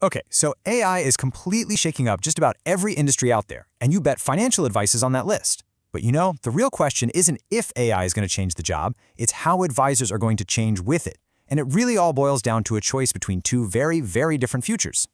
Okay, so AI is completely shaking up just about every industry out there, and you bet financial advice is on that list. But you know, the real question isn't if AI is going to change the job, it's how advisors are going to change with it. And it really all boils down to a choice between two very, very different futures.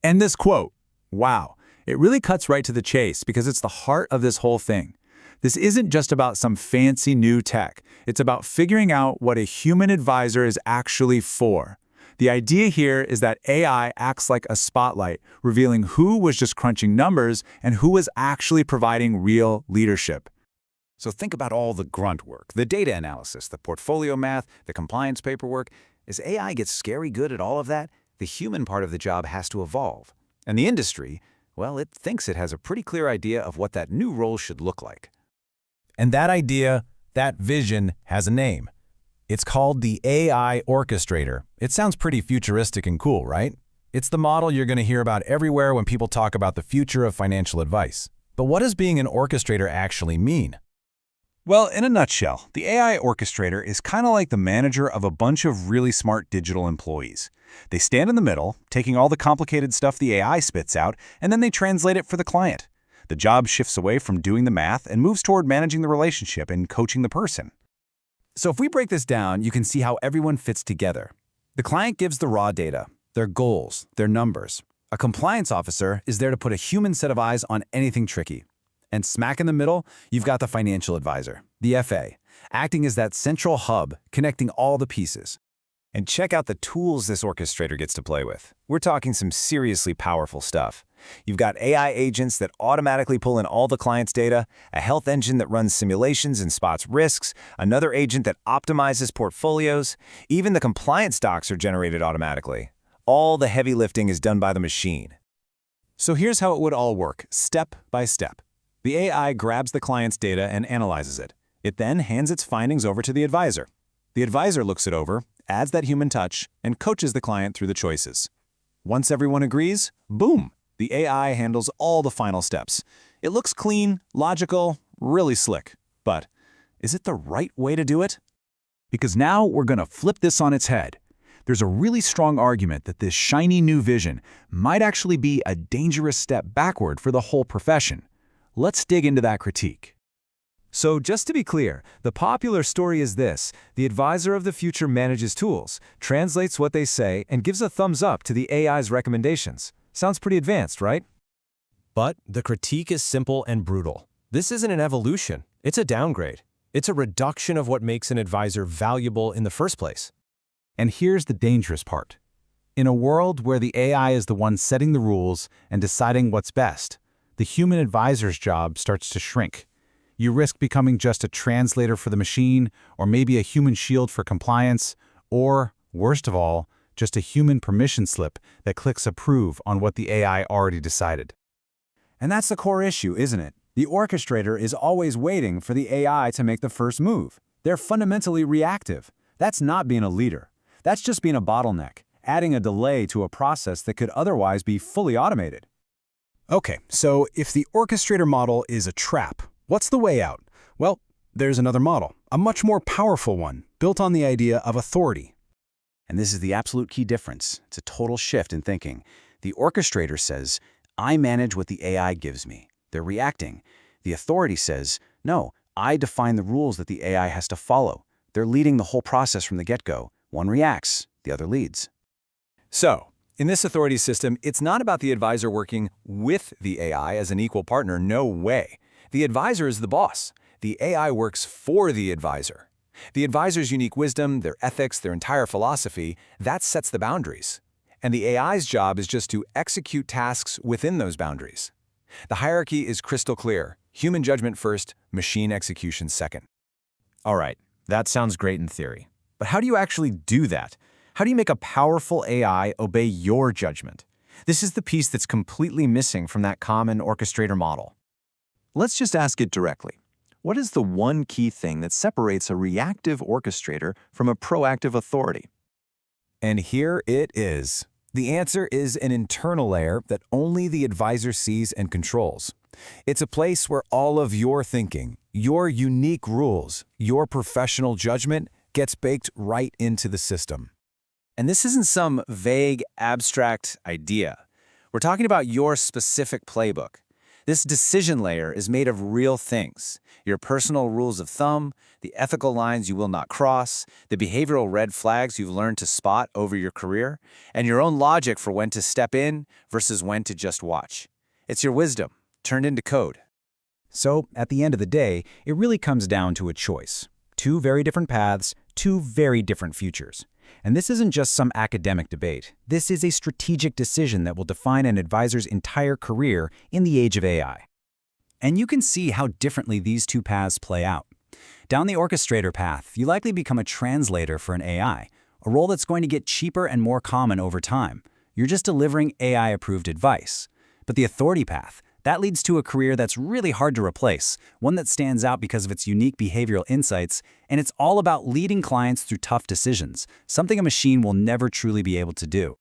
And this quote, wow, it really cuts right to the chase because it's the heart of this whole thing. This isn't just about some fancy new tech. It's about figuring out what a human advisor is actually for. The idea here is that AI acts like a spotlight, revealing who was just crunching numbers and who was actually providing real leadership. So think about all the grunt work, the data analysis, the portfolio math, the compliance paperwork. As AI gets scary good at all of that, the human part of the job has to evolve. And the industry, well, it thinks it has a pretty clear idea of what that new role should look like. And that idea, that vision, has a name. It's called the AI Orchestrator. It sounds pretty futuristic and cool, right? It's the model you're going to hear about everywhere when people talk about the future of financial advice. But what does being an orchestrator actually mean? Well, in a nutshell, the AI Orchestrator is kind of like the manager of a bunch of really smart digital employees. They stand in the middle, taking all the complicated stuff the AI spits out, and then they translate it for the client. The job shifts away from doing the math and moves toward managing the relationship and coaching the person. So if we break this down, you can see how everyone fits together. The client gives the raw data, their goals, their numbers. A compliance officer is there to put a human set of eyes on anything tricky. And smack in the middle, you've got the financial advisor, the FA, acting as that central hub, connecting all the pieces. And check out the tools this orchestrator gets to play with. We're talking some seriously powerful stuff. You've got AI agents that automatically pull in all the client's data, a health engine that runs simulations and spots risks, another agent that optimizes portfolios. Even the compliance docs are generated automatically. All the heavy lifting is done by the machine. So here's how it would all work, step by step. The AI grabs the client's data and analyzes it. It then hands its findings over to the advisor. The advisor looks it over, adds that human touch, and coaches the client through the choices. Once everyone agrees, boom, the AI handles all the final steps. It looks clean, logical, really slick. But is it the right way to do it? Because now we're going to flip this on its head. There's a really strong argument that this shiny new vision might actually be a dangerous step backward for the whole profession. Let's dig into that critique. So just to be clear, the popular story is this: the advisor of the future manages tools, translates what they say, and gives a thumbs up to the AI's recommendations. Sounds pretty advanced, right? But the critique is simple and brutal. This isn't an evolution, it's a downgrade. It's a reduction of what makes an advisor valuable in the first place. And here's the dangerous part. In a world where the AI is the one setting the rules and deciding what's best, the human advisor's job starts to shrink. You risk becoming just a translator for the machine, or maybe a human shield for compliance, or, worst of all, just a human permission slip that clicks approve on what the AI already decided. And that's the core issue, isn't it? The orchestrator is always waiting for the AI to make the first move. They're fundamentally reactive. That's not being a leader. That's just being a bottleneck, adding a delay to a process that could otherwise be fully automated. Okay, so if the orchestrator model is a trap, what's the way out? Well, there's another model, a much more powerful one, built on the idea of authority. And this is the absolute key difference. It's a total shift in thinking. The orchestrator says, I manage what the AI gives me. They're reacting. The authority says, no, I define the rules that the AI has to follow. They're leading the whole process from the get-go. One reacts, the other leads. So, in this authority system, it's not about the advisor working with the AI as an equal partner, no way. The advisor is the boss. The AI works for the advisor. The advisor's unique wisdom, their ethics, their entire philosophy, that sets the boundaries. And the AI's job is just to execute tasks within those boundaries. The hierarchy is crystal clear. Human judgment first, machine execution second. All right, that sounds great in theory. But how do you actually do that? How do you make a powerful AI obey your judgment? This is the piece that's completely missing from that common orchestrator model. Let's just ask it directly. What is the one key thing that separates a reactive orchestrator from a proactive authority? And here it is. The answer is an internal layer that only the advisor sees and controls. It's a place where all of your thinking, your unique rules, your professional judgment gets baked right into the system. And this isn't some vague, abstract idea. We're talking about your specific playbook. This decision layer is made of real things: your personal rules of thumb, the ethical lines you will not cross, the behavioral red flags you've learned to spot over your career, and your own logic for when to step in versus when to just watch. It's your wisdom, turned into code. So, at the end of the day, it really comes down to a choice. Two very different paths, two very different futures. And this isn't just some academic debate. This is a strategic decision that will define an advisor's entire career in the age of AI. And you can see how differently these two paths play out. Down the orchestrator path, you likely become a translator for an AI, a role that's going to get cheaper and more common over time. You're just delivering AI-approved advice. But the authority path, that leads to a career that's really hard to replace, one that stands out because of its unique behavioral insights, and it's all about leading clients through tough decisions, something a machine will never truly be able to do.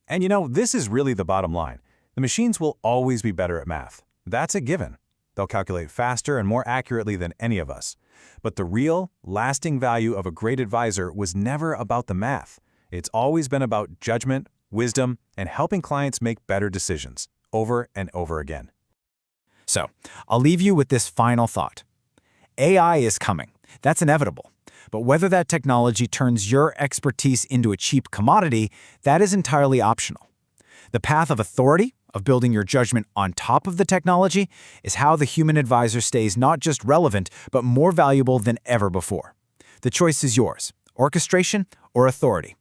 And this is really the bottom line. The machines will always be better at math. That's a given. They'll calculate faster and more accurately than any of us. But the real, lasting value of a great advisor was never about the math. It's always been about judgment, wisdom, and helping clients make better decisions, over and over again. So, I'll leave you with this final thought. AI is coming. That's inevitable. But whether that technology turns your expertise into a cheap commodity, that is entirely optional. The path of authority, of building your judgment on top of the technology, is how the human advisor stays not just relevant, but more valuable than ever before. The choice is yours: orchestration or authority.